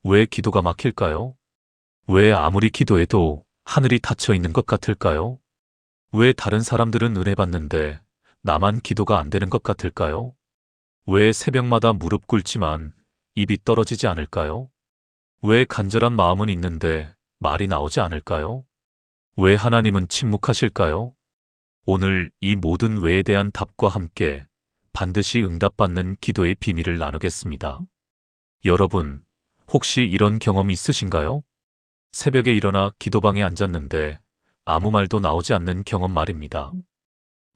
왜 기도가 막힐까요? 왜 아무리 기도해도 하늘이 닫혀 있는 것 같을까요? 왜 다른 사람들은 은혜 받는데 나만 기도가 안 되는 것 같을까요? 왜 새벽마다 무릎 꿇지만 입이 떨어지지 않을까요? 왜 간절한 마음은 있는데 말이 나오지 않을까요? 왜 하나님은 침묵하실까요? 오늘 이 모든 왜에 대한 답과 함께 반드시 응답받는 기도의 비밀을 나누겠습니다. 여러분, 혹시 이런 경험이 있으신가요? 새벽에 일어나 기도방에 앉았는데 아무 말도 나오지 않는 경험 말입니다.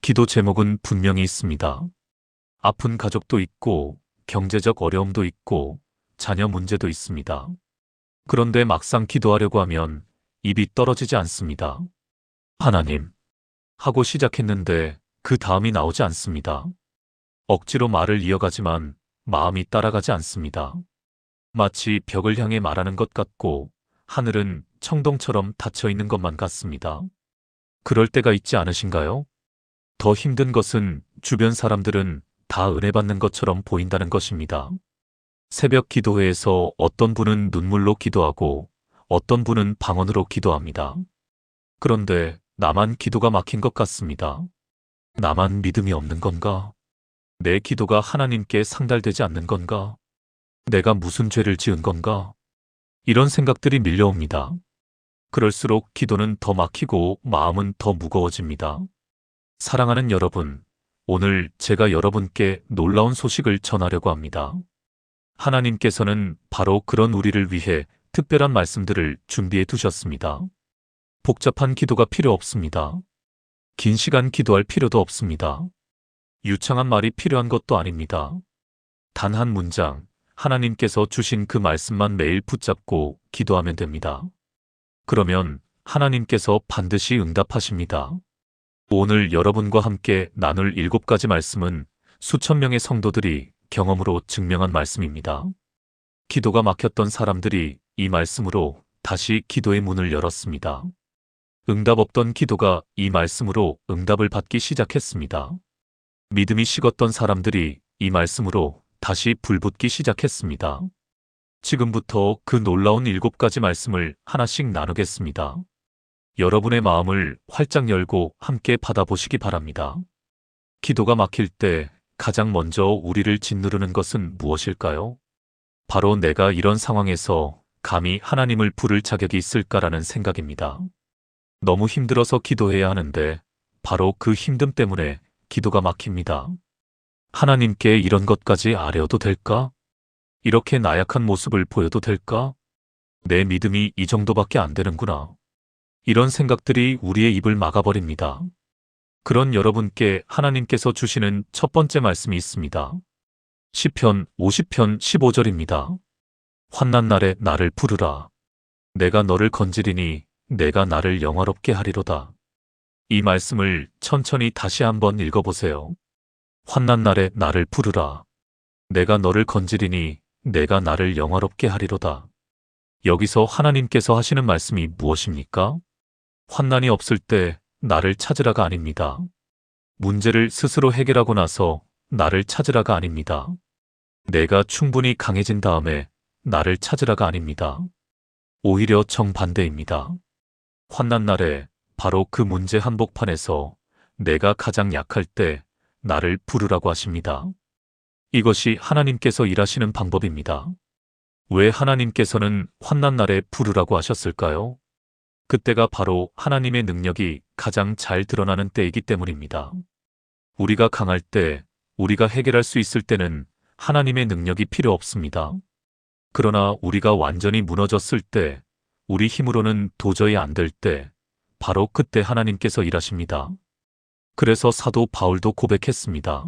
기도 제목은 분명히 있습니다. 아픈 가족도 있고, 경제적 어려움도 있고, 자녀 문제도 있습니다. 그런데 막상 기도하려고 하면 입이 떨어지지 않습니다. 하나님, 하고 시작했는데 그 다음이 나오지 않습니다. 억지로 말을 이어가지만 마음이 따라가지 않습니다. 마치 벽을 향해 말하는 것 같고 하늘은 청동처럼 닫혀 있는 것만 같습니다. 그럴 때가 있지 않으신가요? 더 힘든 것은 주변 사람들은 다 은혜 받는 것처럼 보인다는 것입니다. 새벽 기도회에서 어떤 분은 눈물로 기도하고 어떤 분은 방언으로 기도합니다. 그런데 나만 기도가 막힌 것 같습니다. 나만 믿음이 없는 건가? 내 기도가 하나님께 상달되지 않는 건가? 내가 무슨 죄를 지은 건가? 이런 생각들이 밀려옵니다. 그럴수록 기도는 더 막히고 마음은 더 무거워집니다. 사랑하는 여러분, 오늘 제가 여러분께 놀라운 소식을 전하려고 합니다. 하나님께서는 바로 그런 우리를 위해 특별한 말씀들을 준비해 두셨습니다. 복잡한 기도가 필요 없습니다. 긴 시간 기도할 필요도 없습니다. 유창한 말이 필요한 것도 아닙니다. 단 한 문장, 하나님께서 주신 그 말씀만 매일 붙잡고 기도하면 됩니다. 그러면 하나님께서 반드시 응답하십니다. 오늘 여러분과 함께 나눌 7가지 말씀은 수천 명의 성도들이 경험으로 증명한 말씀입니다. 기도가 막혔던 사람들이 이 말씀으로 다시 기도의 문을 열었습니다. 응답 없던 기도가 이 말씀으로 응답을 받기 시작했습니다. 믿음이 식었던 사람들이 이 말씀으로 다시 불붙기 시작했습니다. 지금부터 그 놀라운 7가지 말씀을 하나씩 나누겠습니다. 여러분의 마음을 활짝 열고 함께 받아보시기 바랍니다. 기도가 막힐 때 가장 먼저 우리를 짓누르는 것은 무엇일까요? 바로 내가 이런 상황에서 감히 하나님을 부를 자격이 있을까라는 생각입니다. 너무 힘들어서 기도해야 하는데 바로 그 힘듦 때문에 기도가 막힙니다. 하나님께 이런 것까지 아뢰어도 될까? 이렇게 나약한 모습을 보여도 될까? 내 믿음이 이 정도밖에 안 되는구나. 이런 생각들이 우리의 입을 막아버립니다. 그런 여러분께 하나님께서 주시는 첫 번째 말씀이 있습니다. 시편 50편 15절입니다. 환난 날에 나를 부르라. 내가 너를 건지리니 내가 나를 영화롭게 하리로다. 이 말씀을 천천히 다시 한번 읽어보세요. 환난 날에 나를 부르라. 내가 너를 건지리니 내가 나를 영화롭게 하리로다. 여기서 하나님께서 하시는 말씀이 무엇입니까? 환난이 없을 때 나를 찾으라가 아닙니다. 문제를 스스로 해결하고 나서 나를 찾으라가 아닙니다. 내가 충분히 강해진 다음에 나를 찾으라가 아닙니다. 오히려 정반대입니다. 환난 날에 바로 그 문제 한복판에서 내가 가장 약할 때 나를 부르라고 하십니다. 이것이 하나님께서 일하시는 방법입니다. 왜 하나님께서는 환난 날에 부르라고 하셨을까요? 그때가 바로 하나님의 능력이 가장 잘 드러나는 때이기 때문입니다. 우리가 강할 때, 우리가 해결할 수 있을 때는 하나님의 능력이 필요 없습니다. 그러나 우리가 완전히 무너졌을 때, 우리 힘으로는 도저히 안 될 때, 바로 그때 하나님께서 일하십니다. 그래서 사도 바울도 고백했습니다.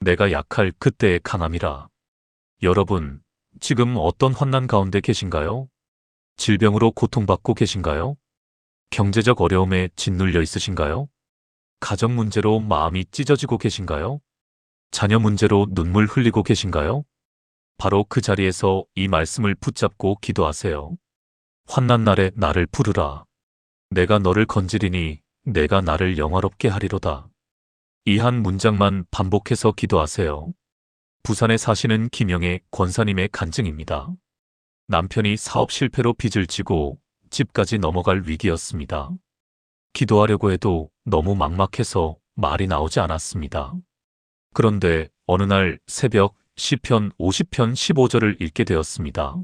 내가 약할 그때의 강함이라. 여러분, 지금 어떤 환난 가운데 계신가요? 질병으로 고통받고 계신가요? 경제적 어려움에 짓눌려 있으신가요? 가정 문제로 마음이 찢어지고 계신가요? 자녀 문제로 눈물 흘리고 계신가요? 바로 그 자리에서 이 말씀을 붙잡고 기도하세요. 환난 날에 나를 부르라. 내가 너를 건지리니 내가 나를 영화롭게 하리로다. 이 한 문장만 반복해서 기도하세요. 부산에 사시는 김영애 권사님의 간증입니다. 남편이 사업 실패로 빚을 지고 집까지 넘어갈 위기였습니다. 기도하려고 해도 너무 막막해서 말이 나오지 않았습니다. 그런데 어느 날 새벽 시편 50편 15절을 읽게 되었습니다.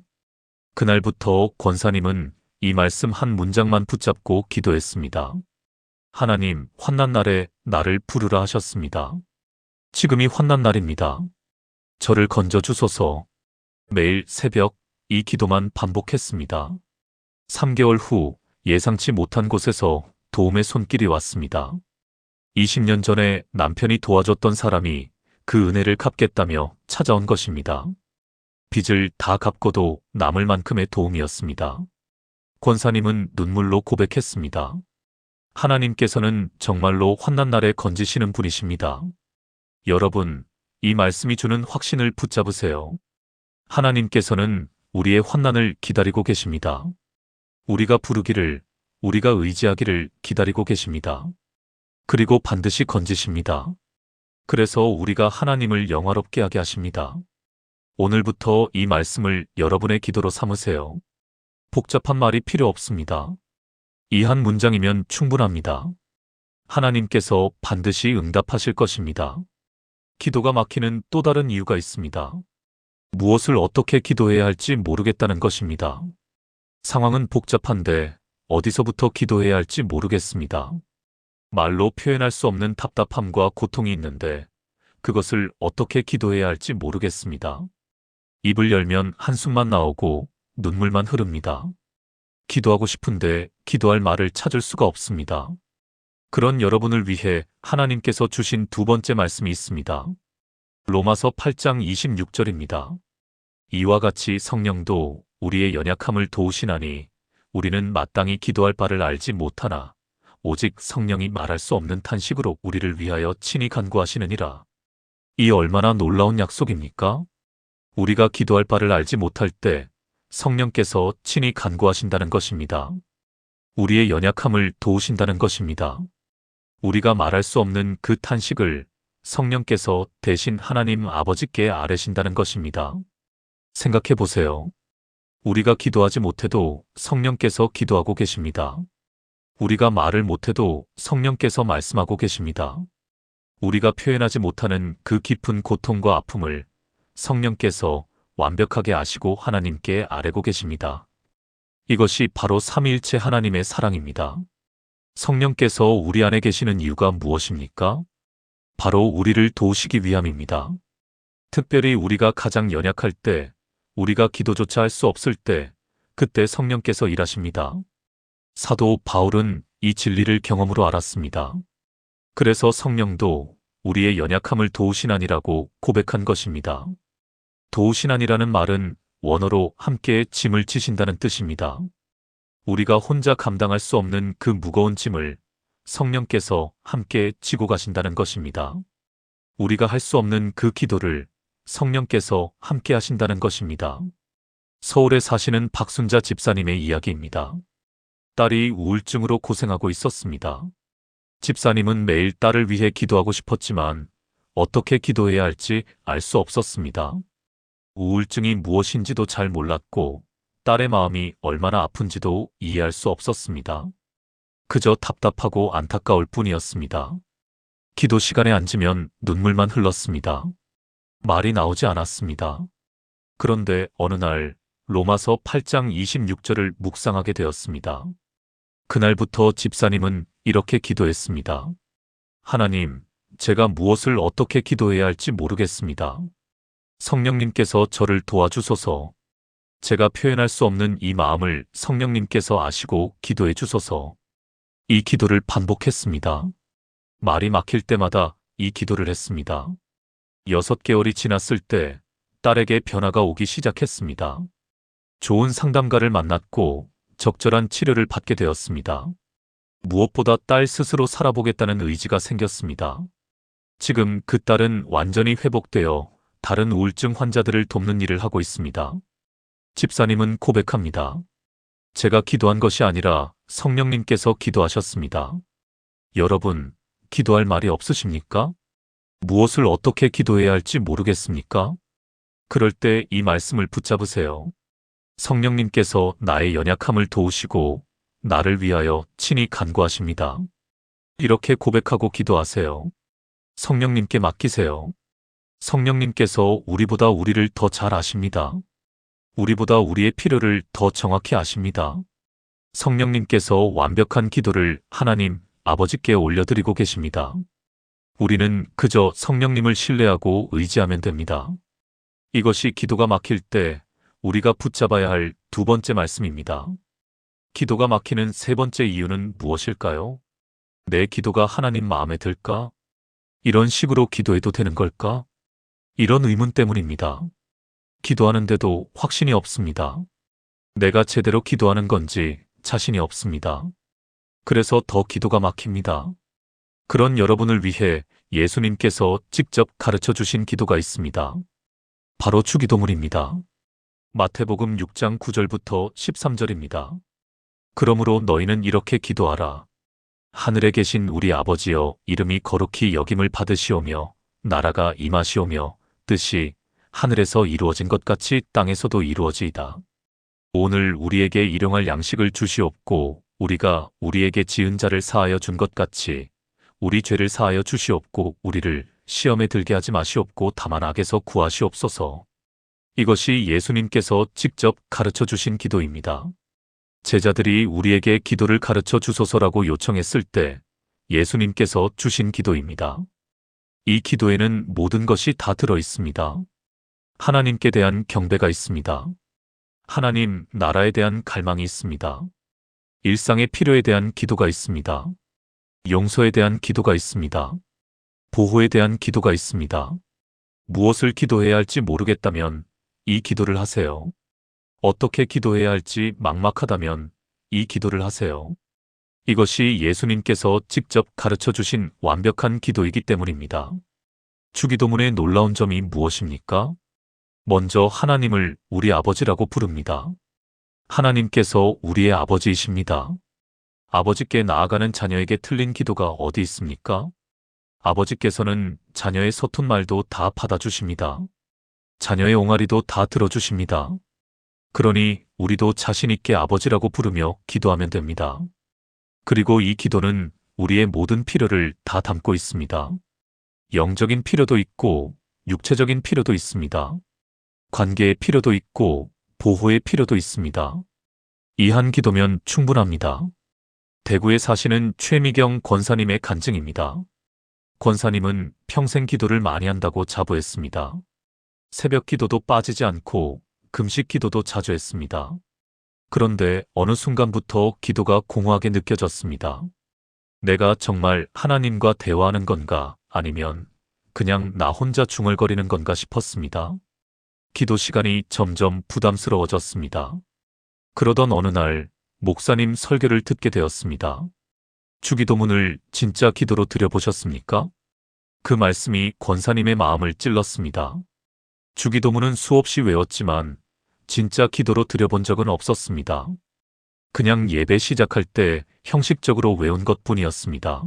그날부터 권사님은 이 말씀 한 문장만 붙잡고 기도했습니다. 하나님, 환난 날에 나를 부르라 하셨습니다. 지금이 환난 날입니다. 저를 건져 주소서. 매일 새벽 이 기도만 반복했습니다. 3개월 후 예상치 못한 곳에서 도움의 손길이 왔습니다. 20년 전에 남편이 도와줬던 사람이 그 은혜를 갚겠다며 찾아온 것입니다. 빚을 다 갚고도 남을 만큼의 도움이었습니다. 권사님은 눈물로 고백했습니다. 하나님께서는 정말로 환난 날에 건지시는 분이십니다. 여러분, 이 말씀이 주는 확신을 붙잡으세요. 하나님께서는 우리의 환난을 기다리고 계십니다. 우리가 부르기를, 우리가 의지하기를 기다리고 계십니다. 그리고 반드시 건지십니다. 그래서 우리가 하나님을 영화롭게 하게 하십니다. 오늘부터 이 말씀을 여러분의 기도로 삼으세요. 복잡한 말이 필요 없습니다. 이 한 문장이면 충분합니다. 하나님께서 반드시 응답하실 것입니다. 기도가 막히는 또 다른 이유가 있습니다. 무엇을 어떻게 기도해야 할지 모르겠다는 것입니다. 상황은 복잡한데 어디서부터 기도해야 할지 모르겠습니다. 말로 표현할 수 없는 답답함과 고통이 있는데 그것을 어떻게 기도해야 할지 모르겠습니다. 입을 열면 한숨만 나오고 눈물만 흐릅니다. 기도하고 싶은데 기도할 말을 찾을 수가 없습니다. 그런 여러분을 위해 하나님께서 주신 두 번째 말씀이 있습니다. 로마서 8장 26절입니다. 이와 같이 성령도 우리의 연약함을 도우시나니 우리는 마땅히 기도할 바를 알지 못하나 오직 성령이 말할 수 없는 탄식으로 우리를 위하여 친히 간구하시느니라. 이 얼마나 놀라운 약속입니까? 우리가 기도할 바를 알지 못할 때 성령께서 친히 간구하신다는 것입니다. 우리의 연약함을 도우신다는 것입니다. 우리가 말할 수 없는 그 탄식을 성령께서 대신 하나님 아버지께 아뢰신다는 것입니다. 생각해 보세요. 우리가 기도하지 못해도 성령께서 기도하고 계십니다. 우리가 말을 못해도 성령께서 말씀하고 계십니다. 우리가 표현하지 못하는 그 깊은 고통과 아픔을 성령께서 완벽하게 아시고 하나님께 아뢰고 계십니다. 이것이 바로 삼위일체 하나님의 사랑입니다. 성령께서 우리 안에 계시는 이유가 무엇입니까? 바로 우리를 도우시기 위함입니다. 특별히 우리가 가장 연약할 때, 우리가 기도조차 할 수 없을 때, 그때 성령께서 일하십니다. 사도 바울은 이 진리를 경험으로 알았습니다. 그래서 성령도 우리의 연약함을 도우시나니라고 고백한 것입니다. 도우시나니라는 말은 원어로 함께 짐을 지신다는 뜻입니다. 우리가 혼자 감당할 수 없는 그 무거운 짐을 성령께서 함께 지고 가신다는 것입니다. 우리가 할 수 없는 그 기도를 성령께서 함께 하신다는 것입니다. 서울에 사시는 박순자 집사님의 이야기입니다. 딸이 우울증으로 고생하고 있었습니다. 집사님은 매일 딸을 위해 기도하고 싶었지만 어떻게 기도해야 할지 알 수 없었습니다. 우울증이 무엇인지도 잘 몰랐고 딸의 마음이 얼마나 아픈지도 이해할 수 없었습니다. 그저 답답하고 안타까울 뿐이었습니다. 기도 시간에 앉으면 눈물만 흘렀습니다. 말이 나오지 않았습니다. 그런데 어느 날 로마서 8장 26절을 묵상하게 되었습니다. 그날부터 집사님은 이렇게 기도했습니다. 하나님, 제가 무엇을 어떻게 기도해야 할지 모르겠습니다. 성령님께서 저를 도와주소서. 제가 표현할 수 없는 이 마음을 성령님께서 아시고 기도해 주소서. 이 기도를 반복했습니다. 말이 막힐 때마다 이 기도를 했습니다. 6개월이 지났을 때 딸에게 변화가 오기 시작했습니다. 좋은 상담가를 만났고 적절한 치료를 받게 되었습니다. 무엇보다 딸 스스로 살아보겠다는 의지가 생겼습니다. 지금 그 딸은 완전히 회복되어 다른 우울증 환자들을 돕는 일을 하고 있습니다. 집사님은 고백합니다. 제가 기도한 것이 아니라 성령님께서 기도하셨습니다. 여러분, 기도할 말이 없으십니까? 무엇을 어떻게 기도해야 할지 모르겠습니까? 그럴 때 이 말씀을 붙잡으세요. 성령님께서 나의 연약함을 도우시고 나를 위하여 친히 간구하십니다. 이렇게 고백하고 기도하세요. 성령님께 맡기세요. 성령님께서 우리보다 우리를 더 잘 아십니다. 우리보다 우리의 필요를 더 정확히 아십니다. 성령님께서 완벽한 기도를 하나님 아버지께 올려드리고 계십니다. 우리는 그저 성령님을 신뢰하고 의지하면 됩니다. 이것이 기도가 막힐 때 우리가 붙잡아야 할 두 번째 말씀입니다. 기도가 막히는 세 번째 이유는 무엇일까요? 내 기도가 하나님 마음에 들까? 이런 식으로 기도해도 되는 걸까? 이런 의문 때문입니다. 기도하는데도 확신이 없습니다. 내가 제대로 기도하는 건지 자신이 없습니다. 그래서 더 기도가 막힙니다. 그런 여러분을 위해 예수님께서 직접 가르쳐 주신 기도가 있습니다. 바로 주기도문입니다. 마태복음 6장 9절부터 13절입니다. 그러므로 너희는 이렇게 기도하라. 하늘에 계신 우리 아버지여, 이름이 거룩히 여김을 받으시오며 나라가 임하시오며 뜻이 하늘에서 이루어진 것 같이 땅에서도 이루어지이다. 오늘 우리에게 일용할 양식을 주시옵고 우리가 우리에게 지은 자를 사하여 준 것 같이 우리 죄를 사하여 주시옵고 우리를 시험에 들게 하지 마시옵고 다만 악에서 구하시옵소서. 이것이 예수님께서 직접 가르쳐 주신 기도입니다. 제자들이 우리에게 기도를 가르쳐 주소서라고 요청했을 때 예수님께서 주신 기도입니다. 이 기도에는 모든 것이 다 들어 있습니다. 하나님께 대한 경배가 있습니다. 하나님 나라에 대한 갈망이 있습니다. 일상의 필요에 대한 기도가 있습니다. 용서에 대한 기도가 있습니다. 보호에 대한 기도가 있습니다. 무엇을 기도해야 할지 모르겠다면 이 기도를 하세요. 어떻게 기도해야 할지 막막하다면 이 기도를 하세요. 이것이 예수님께서 직접 가르쳐 주신 완벽한 기도이기 때문입니다. 주기도문의 놀라운 점이 무엇입니까? 먼저 하나님을 우리 아버지라고 부릅니다. 하나님께서 우리의 아버지이십니다. 아버지께 나아가는 자녀에게 틀린 기도가 어디 있습니까? 아버지께서는 자녀의 서툰 말도 다 받아주십니다. 자녀의 옹알이도 다 들어주십니다. 그러니 우리도 자신 있게 아버지라고 부르며 기도하면 됩니다. 그리고 이 기도는 우리의 모든 필요를 다 담고 있습니다. 영적인 필요도 있고 육체적인 필요도 있습니다. 관계의 필요도 있고 보호의 필요도 있습니다. 이 한 기도면 충분합니다. 대구에 사시는 최미경 권사님의 간증입니다. 권사님은 평생 기도를 많이 한다고 자부했습니다. 새벽 기도도 빠지지 않고 금식 기도도 자주 했습니다. 그런데 어느 순간부터 기도가 공허하게 느껴졌습니다. 내가 정말 하나님과 대화하는 건가 아니면 그냥 나 혼자 중얼거리는 건가 싶었습니다. 기도 시간이 점점 부담스러워졌습니다. 그러던 어느 날 목사님 설교를 듣게 되었습니다. 주기도문을 진짜 기도로 드려보셨습니까? 그 말씀이 권사님의 마음을 찔렀습니다. 주기도문은 수없이 외웠지만 진짜 기도로 드려본 적은 없었습니다. 그냥 예배 시작할 때 형식적으로 외운 것뿐이었습니다.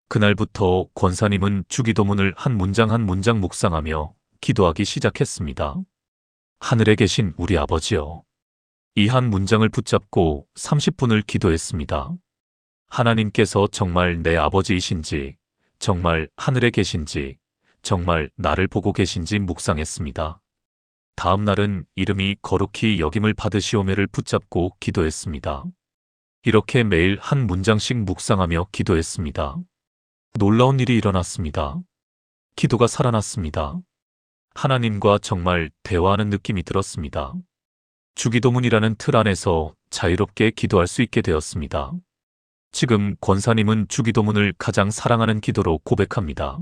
그날부터 권사님은 주기도문을 한 문장 한 문장 묵상하며 기도하기 시작했습니다. 하늘에 계신 우리 아버지여. 이 한 문장을 붙잡고 30분을 기도했습니다. 하나님께서 정말 내 아버지이신지, 정말 하늘에 계신지, 정말 나를 보고 계신지 묵상했습니다. 다음 날은 이름이 거룩히 여김을 받으시오며를 붙잡고 기도했습니다. 이렇게 매일 한 문장씩 묵상하며 기도했습니다. 놀라운 일이 일어났습니다. 기도가 살아났습니다. 하나님과 정말 대화하는 느낌이 들었습니다. 주기도문이라는 틀 안에서 자유롭게 기도할 수 있게 되었습니다. 지금 권사님은 주기도문을 가장 사랑하는 기도로 고백합니다.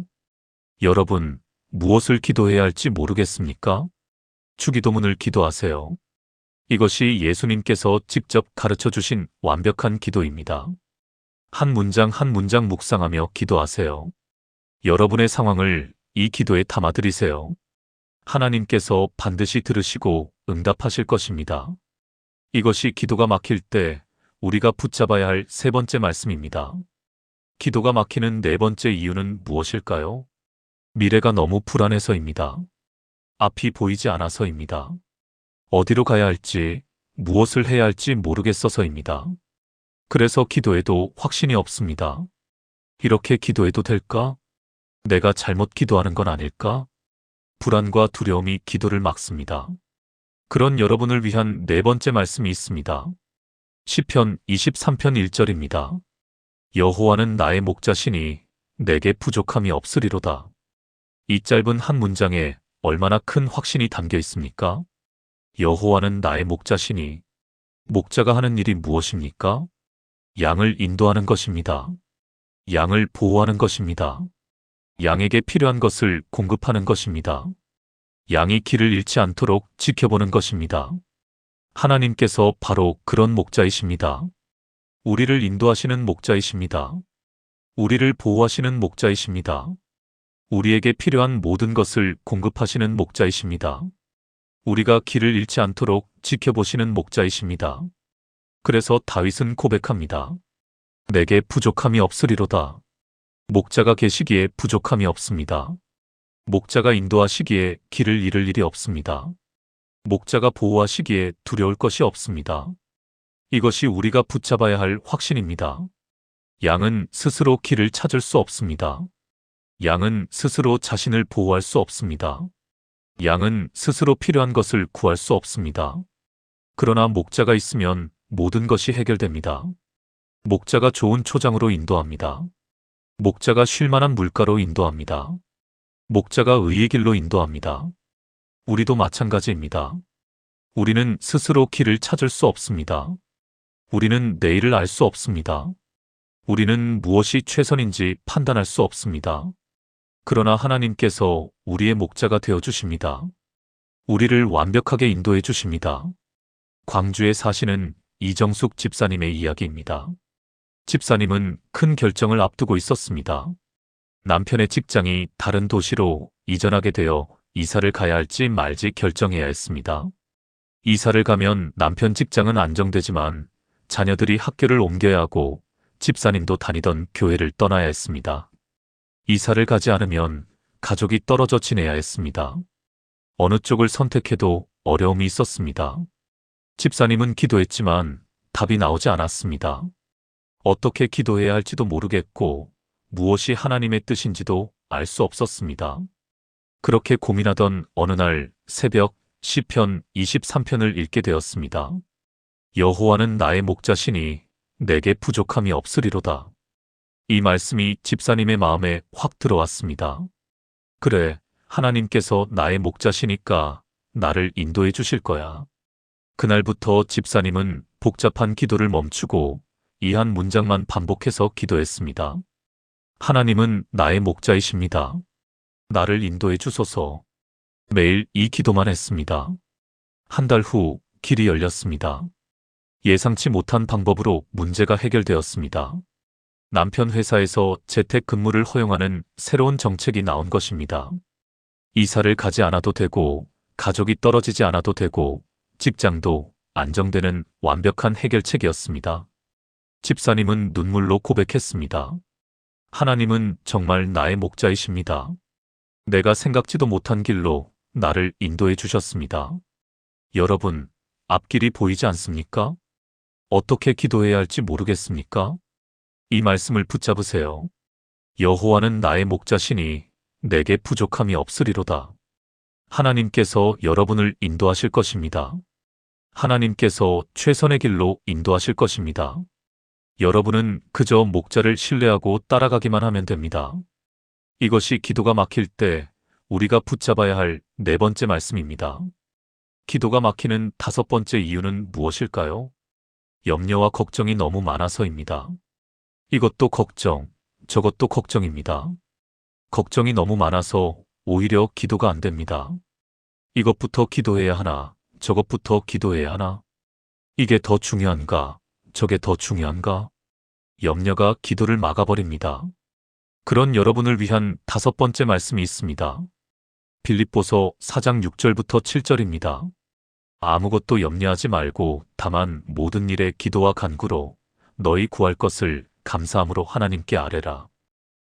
여러분, 무엇을 기도해야 할지 모르겠습니까? 주기도문을 기도하세요. 이것이 예수님께서 직접 가르쳐 주신 완벽한 기도입니다. 한 문장 한 문장 묵상하며 기도하세요. 여러분의 상황을 이 기도에 담아드리세요. 하나님께서 반드시 들으시고 응답하실 것입니다. 이것이 기도가 막힐 때 우리가 붙잡아야 할 세 번째 말씀입니다. 기도가 막히는 네 번째 이유는 무엇일까요? 미래가 너무 불안해서입니다. 앞이 보이지 않아서입니다. 어디로 가야 할지, 무엇을 해야 할지 모르겠어서입니다. 그래서 기도해도 확신이 없습니다. 이렇게 기도해도 될까? 내가 잘못 기도하는 건 아닐까? 불안과 두려움이 기도를 막습니다. 그런 여러분을 위한 네 번째 말씀이 있습니다. 시편 23편 1절입니다. 여호와는 나의 목자시니 내게 부족함이 없으리로다. 이 짧은 한 문장에 얼마나 큰 확신이 담겨 있습니까? 여호와는 나의 목자시니, 목자가 하는 일이 무엇입니까? 양을 인도하는 것입니다. 양을 보호하는 것입니다. 양에게 필요한 것을 공급하는 것입니다. 양이 길을 잃지 않도록 지켜보는 것입니다. 하나님께서 바로 그런 목자이십니다. 우리를 인도하시는 목자이십니다. 우리를 보호하시는 목자이십니다. 우리에게 필요한 모든 것을 공급하시는 목자이십니다. 우리가 길을 잃지 않도록 지켜보시는 목자이십니다. 그래서 다윗은 고백합니다. 내게 부족함이 없으리로다. 목자가 계시기에 부족함이 없습니다. 목자가 인도하시기에 길을 잃을 일이 없습니다. 목자가 보호하시기에 두려울 것이 없습니다. 이것이 우리가 붙잡아야 할 확신입니다. 양은 스스로 길을 찾을 수 없습니다. 양은 스스로 자신을 보호할 수 없습니다. 양은 스스로 필요한 것을 구할 수 없습니다. 그러나 목자가 있으면 모든 것이 해결됩니다. 목자가 좋은 초장으로 인도합니다. 목자가 쉴 만한 물가로 인도합니다. 목자가 의의 길로 인도합니다. 우리도 마찬가지입니다. 우리는 스스로 길을 찾을 수 없습니다. 우리는 내일을 알 수 없습니다. 우리는 무엇이 최선인지 판단할 수 없습니다. 그러나 하나님께서 우리의 목자가 되어 주십니다. 우리를 완벽하게 인도해 주십니다. 광주에 사시는 이정숙 집사님의 이야기입니다. 집사님은 큰 결정을 앞두고 있었습니다. 남편의 직장이 다른 도시로 이전하게 되어 이사를 가야 할지 말지 결정해야 했습니다. 이사를 가면 남편 직장은 안정되지만 자녀들이 학교를 옮겨야 하고 집사님도 다니던 교회를 떠나야 했습니다. 이사를 가지 않으면 가족이 떨어져 지내야 했습니다. 어느 쪽을 선택해도 어려움이 있었습니다. 집사님은 기도했지만 답이 나오지 않았습니다. 어떻게 기도해야 할지도 모르겠고 무엇이 하나님의 뜻인지도 알 수 없었습니다. 그렇게 고민하던 어느 날 새벽 시편 23편을 읽게 되었습니다. 여호와는 나의 목자시니 내게 부족함이 없으리로다. 이 말씀이 집사님의 마음에 확 들어왔습니다. 그래, 하나님께서 나의 목자시니까 나를 인도해 주실 거야. 그날부터 집사님은 복잡한 기도를 멈추고 이 한 문장만 반복해서 기도했습니다. 하나님은 나의 목자이십니다. 나를 인도해 주소서. 매일 이 기도만 했습니다. 한 달 후 길이 열렸습니다. 예상치 못한 방법으로 문제가 해결되었습니다. 남편 회사에서 재택근무를 허용하는 새로운 정책이 나온 것입니다. 이사를 가지 않아도 되고 가족이 떨어지지 않아도 되고 직장도 안정되는 완벽한 해결책이었습니다. 집사님은 눈물로 고백했습니다. 하나님은 정말 나의 목자이십니다. 내가 생각지도 못한 길로 나를 인도해 주셨습니다. 여러분, 앞길이 보이지 않습니까? 어떻게 기도해야 할지 모르겠습니까? 이 말씀을 붙잡으세요. 여호와는 나의 목자시니 내게 부족함이 없으리로다. 하나님께서 여러분을 인도하실 것입니다. 하나님께서 최선의 길로 인도하실 것입니다. 여러분은 그저 목자를 신뢰하고 따라가기만 하면 됩니다. 이것이 기도가 막힐 때 우리가 붙잡아야 할 네 번째 말씀입니다. 기도가 막히는 다섯 번째 이유는 무엇일까요? 염려와 걱정이 너무 많아서입니다. 이것도 걱정, 저것도 걱정입니다. 걱정이 너무 많아서 오히려 기도가 안 됩니다. 이것부터 기도해야 하나, 저것부터 기도해야 하나? 이게 더 중요한가, 저게 더 중요한가? 염려가 기도를 막아버립니다. 그런 여러분을 위한 다섯 번째 말씀이 있습니다. 빌립보서 4장 6절부터 7절입니다. 아무것도 염려하지 말고 다만 모든 일에 기도와 간구로 너희 구할 것을 감사함으로 하나님께 아뢰라.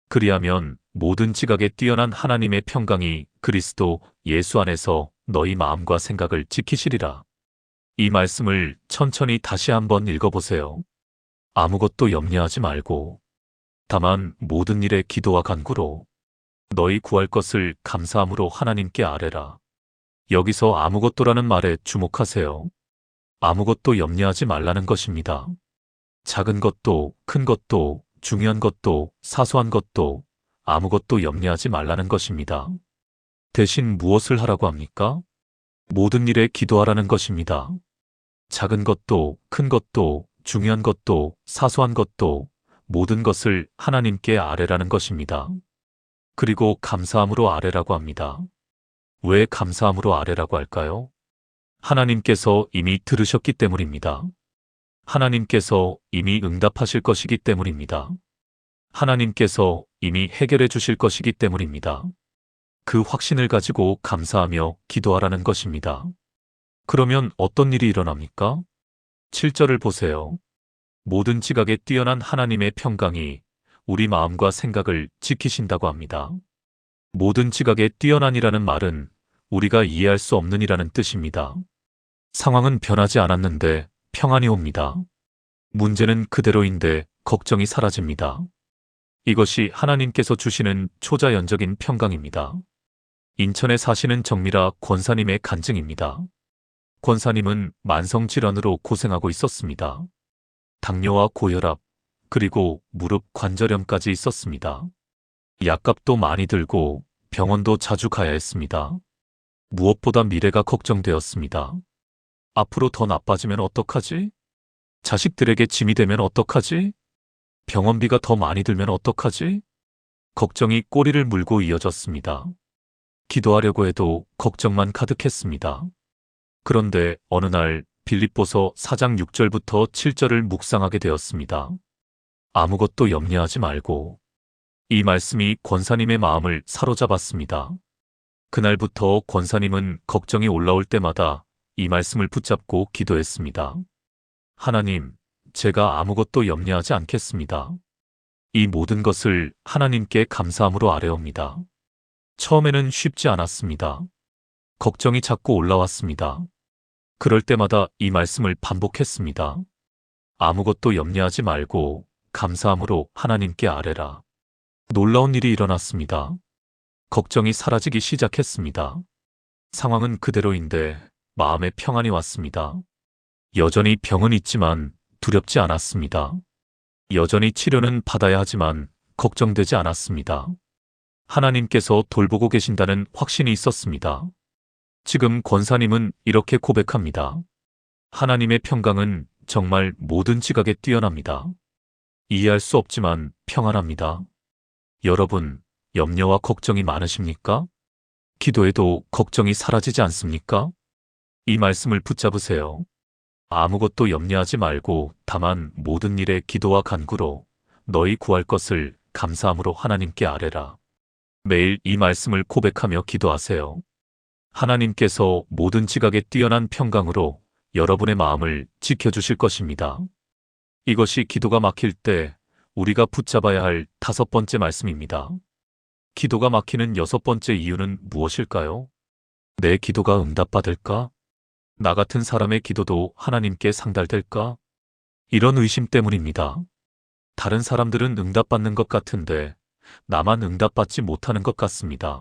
그리하면 모든 지각에 뛰어난 하나님의 평강이 그리스도 예수 안에서 너희 마음과 생각을 지키시리라. 이 말씀을 천천히 다시 한번 읽어보세요. 아무것도 염려하지 말고 다만 모든 일에 기도와 간구로 너희 구할 것을 감사함으로 하나님께 아뢰라. 여기서 아무것도라는 말에 주목하세요. 아무것도 염려하지 말라는 것입니다. 작은 것도 큰 것도 중요한 것도 사소한 것도 아무것도 염려하지 말라는 것입니다. 대신 무엇을 하라고 합니까? 모든 일에 기도하라는 것입니다. 작은 것도 큰 것도 중요한 것도 사소한 것도 모든 것을 하나님께 아뢰라는 것입니다. 그리고 감사함으로 아뢰라고 합니다. 왜 감사함으로 아뢰라고 할까요? 하나님께서 이미 들으셨기 때문입니다. 하나님께서 이미 응답하실 것이기 때문입니다. 하나님께서 이미 해결해 주실 것이기 때문입니다. 그 확신을 가지고 감사하며 기도하라는 것입니다. 그러면 어떤 일이 일어납니까? 7절을 보세요. 모든 지각에 뛰어난 하나님의 평강이 우리 마음과 생각을 지키신다고 합니다. 모든 지각에 뛰어난이라는 말은 우리가 이해할 수 없는 이라는 뜻입니다. 상황은 변하지 않았는데 평안이 옵니다. 문제는 그대로인데 걱정이 사라집니다. 이것이 하나님께서 주시는 초자연적인 평강입니다. 인천에 사시는 정미라 권사님의 간증입니다. 권사님은 만성질환으로 고생하고 있었습니다. 당뇨와 고혈압, 그리고 무릎 관절염까지 있었습니다. 약값도 많이 들고 병원도 자주 가야 했습니다. 무엇보다 미래가 걱정되었습니다. 앞으로 더 나빠지면 어떡하지? 자식들에게 짐이 되면 어떡하지? 병원비가 더 많이 들면 어떡하지? 걱정이 꼬리를 물고 이어졌습니다. 기도하려고 해도 걱정만 가득했습니다. 그런데 어느 날 빌립보서 4장 6절부터 7절을 묵상하게 되었습니다. 아무것도 염려하지 말고. 이 말씀이 권사님의 마음을 사로잡았습니다. 그날부터 권사님은 걱정이 올라올 때마다 이 말씀을 붙잡고 기도했습니다. 하나님, 제가 아무것도 염려하지 않겠습니다. 이 모든 것을 하나님께 감사함으로 아뢰옵니다. 처음에는 쉽지 않았습니다. 걱정이 자꾸 올라왔습니다. 그럴 때마다 이 말씀을 반복했습니다. 아무것도 염려하지 말고 감사함으로 하나님께 아뢰라. 놀라운 일이 일어났습니다. 걱정이 사라지기 시작했습니다. 상황은 그대로인데 마음에 평안이 왔습니다. 여전히 병은 있지만 두렵지 않았습니다. 여전히 치료는 받아야 하지만 걱정되지 않았습니다. 하나님께서 돌보고 계신다는 확신이 있었습니다. 지금 권사님은 이렇게 고백합니다. 하나님의 평강은 정말 모든 지각에 뛰어납니다. 이해할 수 없지만 평안합니다. 여러분, 염려와 걱정이 많으십니까? 기도해도 걱정이 사라지지 않습니까? 이 말씀을 붙잡으세요. 아무것도 염려하지 말고 다만 모든 일에 기도와 간구로 너희 구할 것을 감사함으로 하나님께 아뢰라. 매일 이 말씀을 고백하며 기도하세요. 하나님께서 모든 지각에 뛰어난 평강으로 여러분의 마음을 지켜주실 것입니다. 이것이 기도가 막힐 때 우리가 붙잡아야 할 5번째 말씀입니다. 기도가 막히는 6번째 이유는 무엇일까요? 내 기도가 응답받을까? 나 같은 사람의 기도도 하나님께 상달될까? 이런 의심 때문입니다. 다른 사람들은 응답받는 것 같은데 나만 응답받지 못하는 것 같습니다.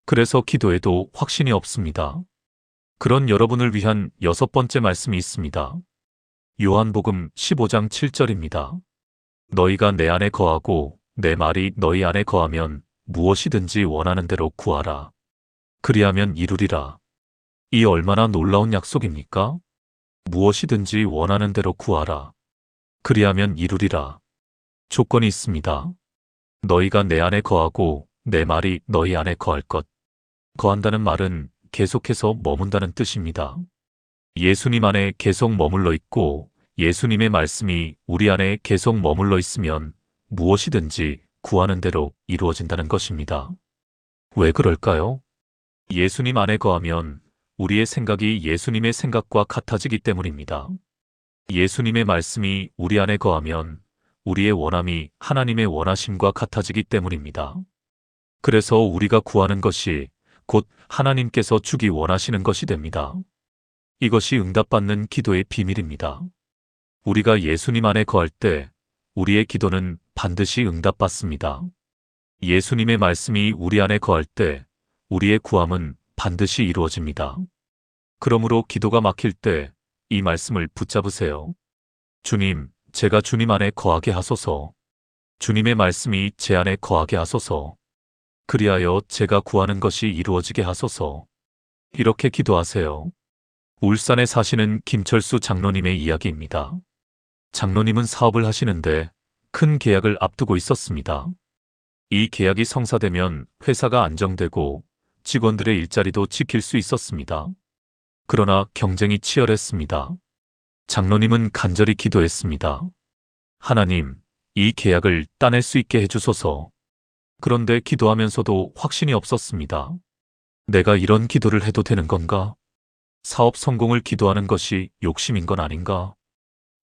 그래서 기도해도 확신이 없습니다. 그런 여러분을 위한 6번째 말씀이 있습니다. 요한복음 15장 7절입니다. 너희가 내 안에 거하고 내 말이 너희 안에 거하면 무엇이든지 원하는 대로 구하라. 그리하면 이루리라. 이 얼마나 놀라운 약속입니까? 무엇이든지 원하는 대로 구하라. 그리하면 이루리라. 조건이 있습니다. 너희가 내 안에 거하고 내 말이 너희 안에 거할 것. 거한다는 말은 계속해서 머문다는 뜻입니다. 예수님 안에 계속 머물러 있고 예수님의 말씀이 우리 안에 계속 머물러 있으면 무엇이든지 구하는 대로 이루어진다는 것입니다. 왜 그럴까요? 예수님 안에 거하면 우리의 생각이 예수님의 생각과 같아지기 때문입니다. 예수님의 말씀이 우리 안에 거하면 우리의 원함이 하나님의 원하심과 같아지기 때문입니다. 그래서 우리가 구하는 것이 곧 하나님께서 주기 원하시는 것이 됩니다. 이것이 응답받는 기도의 비밀입니다. 우리가 예수님 안에 거할 때 우리의 기도는 반드시 응답받습니다. 예수님의 말씀이 우리 안에 거할 때 우리의 구함은 반드시 이루어집니다. 그러므로 기도가 막힐 때 이 말씀을 붙잡으세요. 주님, 제가 주님 안에 거하게 하소서. 주님의 말씀이 제 안에 거하게 하소서. 그리하여 제가 구하는 것이 이루어지게 하소서. 이렇게 기도하세요. 울산에 사시는 김철수 장로님의 이야기입니다. 장로님은 사업을 하시는데 큰 계약을 앞두고 있었습니다. 이 계약이 성사되면 회사가 안정되고 직원들의 일자리도 지킬 수 있었습니다. 그러나 경쟁이 치열했습니다. 장로님은 간절히 기도했습니다. 하나님, 이 계약을 따낼 수 있게 해주소서. 그런데 기도하면서도 확신이 없었습니다. 내가 이런 기도를 해도 되는 건가? 사업 성공을 기도하는 것이 욕심인 건 아닌가?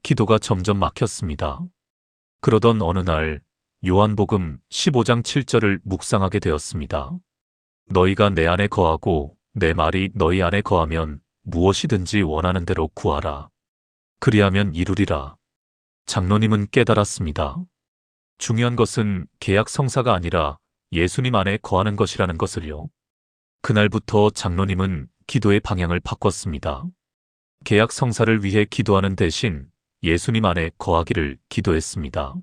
기도가 점점 막혔습니다. 그러던 어느 날 요한복음 15장 7절을 묵상하게 되었습니다. 너희가 내 안에 거하고 내 말이 너희 안에 거하면 무엇이든지 원하는 대로 구하라. 그리하면 이루리라. 장로님은 깨달았습니다. 중요한 것은 계약 성사가 아니라 예수님 안에 거하는 것이라는 것을요. 그날부터 장로님은 기도의 방향을 바꿨습니다. 계약 성사를 위해 기도하는 대신 예수님 안에 거하기를 기도했습니다.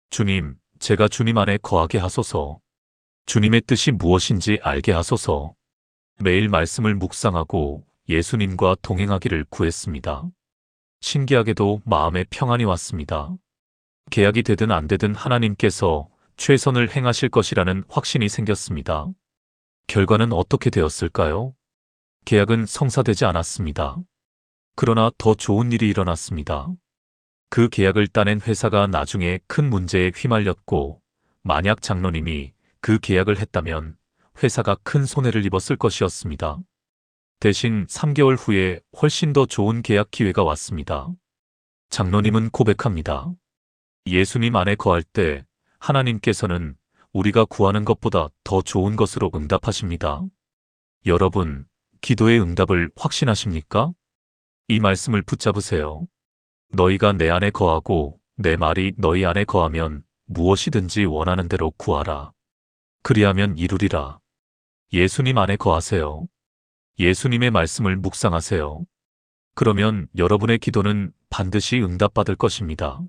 주님, 제가 주님 안에 거하게 하소서. 주님의 뜻이 무엇인지 알게 하소서. 매일 말씀을 묵상하고 예수님과 동행하기를 구했습니다. 신기하게도 마음에 평안이 왔습니다. 계약이 되든 안 되든 하나님께서 최선을 행하실 것이라는 확신이 생겼습니다. 결과는 어떻게 되었을까요? 계약은 성사되지 않았습니다. 그러나 더 좋은 일이 일어났습니다. 그 계약을 따낸 회사가 나중에 큰 문제에 휘말렸고, 만약 장로님이 그 계약을 했다면 회사가 큰 손해를 입었을 것이었습니다. 대신 3개월 후에 훨씬 더 좋은 계약 기회가 왔습니다. 장로님은 고백합니다. 예수님 안에 거할 때 하나님께서는 우리가 구하는 것보다 더 좋은 것으로 응답하십니다. 여러분, 기도의 응답을 확신하십니까? 이 말씀을 붙잡으세요. 너희가 내 안에 거하고 내 말이 너희 안에 거하면 무엇이든지 원하는 대로 구하라. 그리하면 이루리라. 예수님 안에 거하세요. 예수님의 말씀을 묵상하세요. 그러면 여러분의 기도는 반드시 응답받을 것입니다.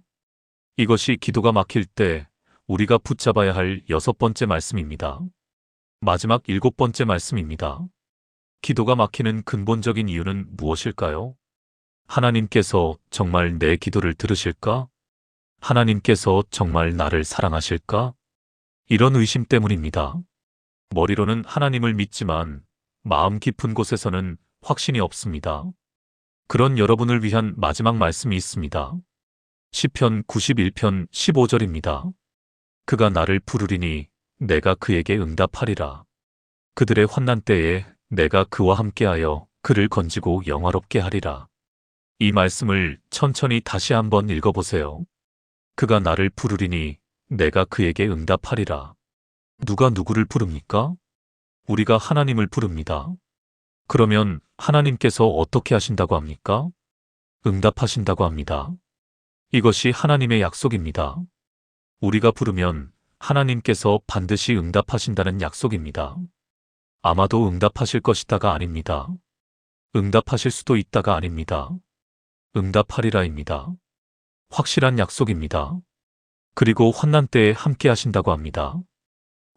이것이 기도가 막힐 때 우리가 붙잡아야 할 6번째 말씀입니다. 마지막 7번째 말씀입니다. 기도가 막히는 근본적인 이유는 무엇일까요? 하나님께서 정말 내 기도를 들으실까? 하나님께서 정말 나를 사랑하실까? 이런 의심 때문입니다. 머리로는 하나님을 믿지만 마음 깊은 곳에서는 확신이 없습니다. 그런 여러분을 위한 마지막 말씀이 있습니다. 시편 91편 15절입니다. 그가 나를 부르리니 내가 그에게 응답하리라. 그들의 환난 때에 내가 그와 함께하여 그를 건지고 영화롭게 하리라. 이 말씀을 천천히 다시 한번 읽어보세요. 그가 나를 부르리니 내가 그에게 응답하리라. 누가 누구를 부릅니까? 우리가 하나님을 부릅니다. 그러면 하나님께서 어떻게 하신다고 합니까? 응답하신다고 합니다. 이것이 하나님의 약속입니다. 우리가 부르면 하나님께서 반드시 응답하신다는 약속입니다. 아마도 응답하실 것이다가 아닙니다. 응답하실 수도 있다가 아닙니다. 응답하리라입니다. 확실한 약속입니다. 그리고 환난 때에 함께 하신다고 합니다.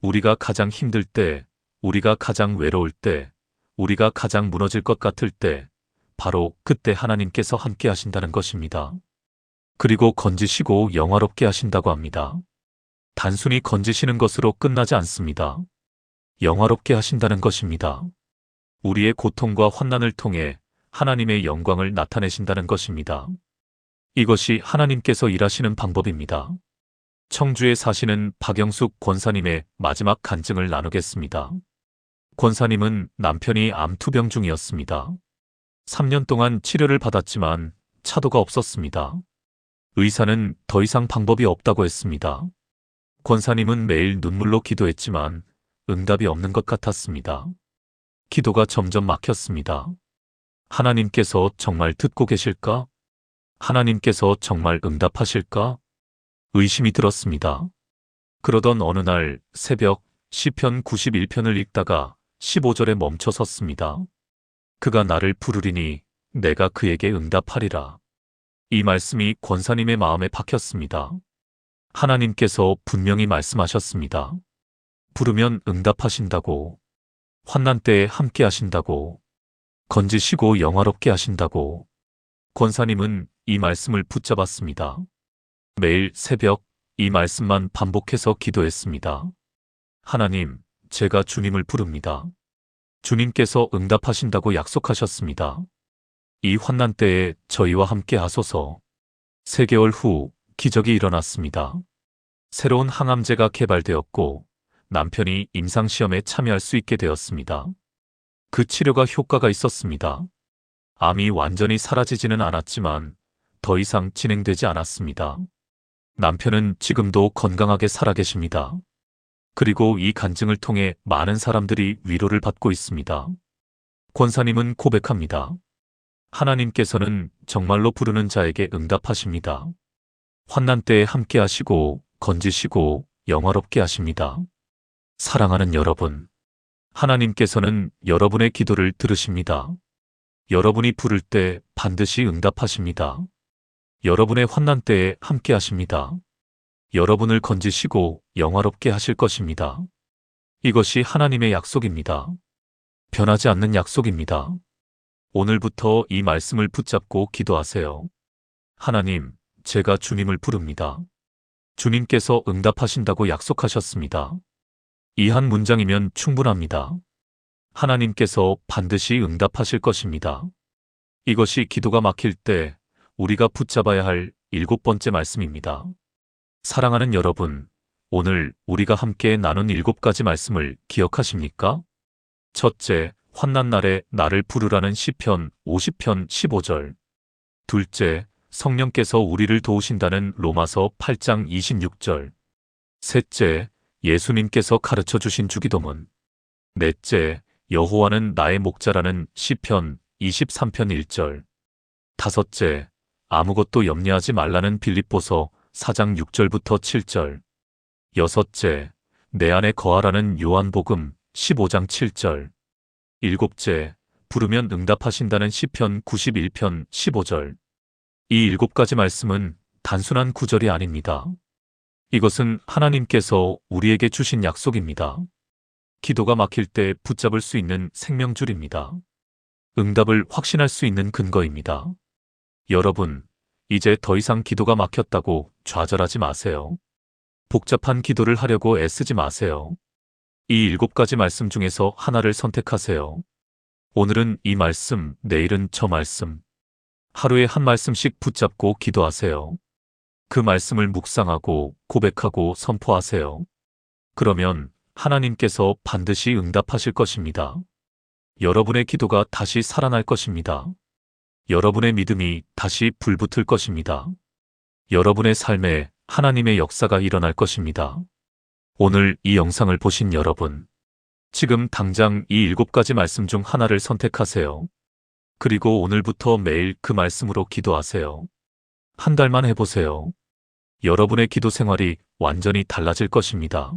우리가 가장 힘들 때, 우리가 가장 외로울 때, 우리가 가장 무너질 것 같을 때, 바로 그때 하나님께서 함께 하신다는 것입니다. 그리고 건지시고 영화롭게 하신다고 합니다. 단순히 건지시는 것으로 끝나지 않습니다. 영화롭게 하신다는 것입니다. 우리의 고통과 환난을 통해 하나님의 영광을 나타내신다는 것입니다. 이것이 하나님께서 일하시는 방법입니다. 청주에 사시는 박영숙 권사님의 마지막 간증을 나누겠습니다. 권사님은 남편이 암 투병 중이었습니다. 3년 동안 치료를 받았지만 차도가 없었습니다. 의사는 더 이상 방법이 없다고 했습니다. 권사님은 매일 눈물로 기도했지만 응답이 없는 것 같았습니다. 기도가 점점 막혔습니다. 하나님께서 정말 듣고 계실까? 하나님께서 정말 응답하실까? 의심이 들었습니다. 그러던 어느 날 새벽 시편 91편을 읽다가 15절에 멈춰 섰습니다. 그가 나를 부르리니 내가 그에게 응답하리라. 이 말씀이 권사님의 마음에 박혔습니다. 하나님께서 분명히 말씀하셨습니다. 부르면 응답하신다고, 환난 때에 함께 하신다고, 건지시고 영화롭게 하신다고. 권사님은 이 말씀을 붙잡았습니다. 매일 새벽 이 말씀만 반복해서 기도했습니다. 하나님, 제가 주님을 부릅니다. 주님께서 응답하신다고 약속하셨습니다. 이 환난 때에 저희와 함께 하소서. 3개월 후 기적이 일어났습니다. 새로운 항암제가 개발되었고 남편이 임상시험에 참여할 수 있게 되었습니다. 그 치료가 효과가 있었습니다. 암이 완전히 사라지지는 않았지만 더 이상 진행되지 않았습니다. 남편은 지금도 건강하게 살아계십니다. 그리고 이 간증을 통해 많은 사람들이 위로를 받고 있습니다. 권사님은 고백합니다. 하나님께서는 정말로 부르는 자에게 응답하십니다. 환난 때에 함께 하시고 건지시고 영화롭게 하십니다. 사랑하는 여러분, 하나님께서는 여러분의 기도를 들으십니다. 여러분이 부를 때 반드시 응답하십니다. 여러분의 환난 때에 함께 하십니다. 여러분을 건지시고 영화롭게 하실 것입니다. 이것이 하나님의 약속입니다. 변하지 않는 약속입니다. 오늘부터 이 말씀을 붙잡고 기도하세요. 하나님, 제가 주님을 부릅니다. 주님께서 응답하신다고 약속하셨습니다. 이 한 문장이면 충분합니다. 하나님께서 반드시 응답하실 것입니다. 이것이 기도가 막힐 때 우리가 붙잡아야 할 7번째 말씀입니다. 사랑하는 여러분, 오늘 우리가 함께 나눈 7가지 말씀을 기억하십니까? 첫째, 환난 날에 나를 부르라는 시편 50편 15절. 둘째, 성령께서 우리를 도우신다는 로마서 8장 26절. 셋째, 예수님께서 가르쳐 주신 주기도문. 넷째, 여호와는 나의 목자라는 시편 23편 1절. 다섯째, 아무것도 염려하지 말라는 빌립보서 4장 6절부터 7절. 여섯째, 내 안에 거하라는 요한복음 15장 7절. 일곱째, 부르면 응답하신다는 시편 91편 15절. 이 7가지 말씀은 단순한 구절이 아닙니다. 이것은 하나님께서 우리에게 주신 약속입니다. 기도가 막힐 때 붙잡을 수 있는 생명줄입니다. 응답을 확신할 수 있는 근거입니다. 여러분, 이제 더 이상 기도가 막혔다고 좌절하지 마세요. 복잡한 기도를 하려고 애쓰지 마세요. 이 7가지 말씀 중에서 하나를 선택하세요. 오늘은 이 말씀, 내일은 저 말씀. 하루에 한 말씀씩 붙잡고 기도하세요. 그 말씀을 묵상하고 고백하고 선포하세요. 그러면 하나님께서 반드시 응답하실 것입니다. 여러분의 기도가 다시 살아날 것입니다. 여러분의 믿음이 다시 불붙을 것입니다. 여러분의 삶에 하나님의 역사가 일어날 것입니다. 오늘 이 영상을 보신 여러분, 지금 당장 이 7가지 말씀 중 하나를 선택하세요. 그리고 오늘부터 매일 그 말씀으로 기도하세요. 한 달만 해보세요. 여러분의 기도 생활이 완전히 달라질 것입니다.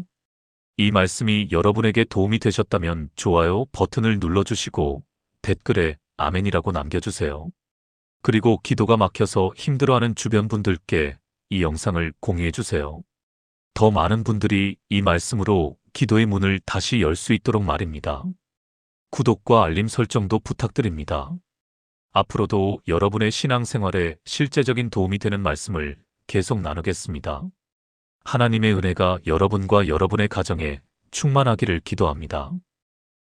이 말씀이 여러분에게 도움이 되셨다면 좋아요 버튼을 눌러주시고 댓글에 아멘이라고 남겨주세요. 그리고 기도가 막혀서 힘들어하는 주변 분들께 이 영상을 공유해주세요. 더 많은 분들이 이 말씀으로 기도의 문을 다시 열 수 있도록 말입니다. 구독과 알림 설정도 부탁드립니다. 앞으로도 여러분의 신앙생활에 실제적인 도움이 되는 말씀을 계속 나누겠습니다. 하나님의 은혜가 여러분과 여러분의 가정에 충만하기를 기도합니다.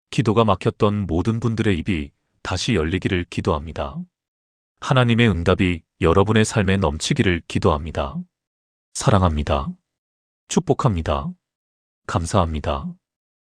기도가 막혔던 모든 분들의 입이 다시 열리기를 기도합니다. 하나님의 응답이 여러분의 삶에 넘치기를 기도합니다. 사랑합니다. 축복합니다. 감사합니다.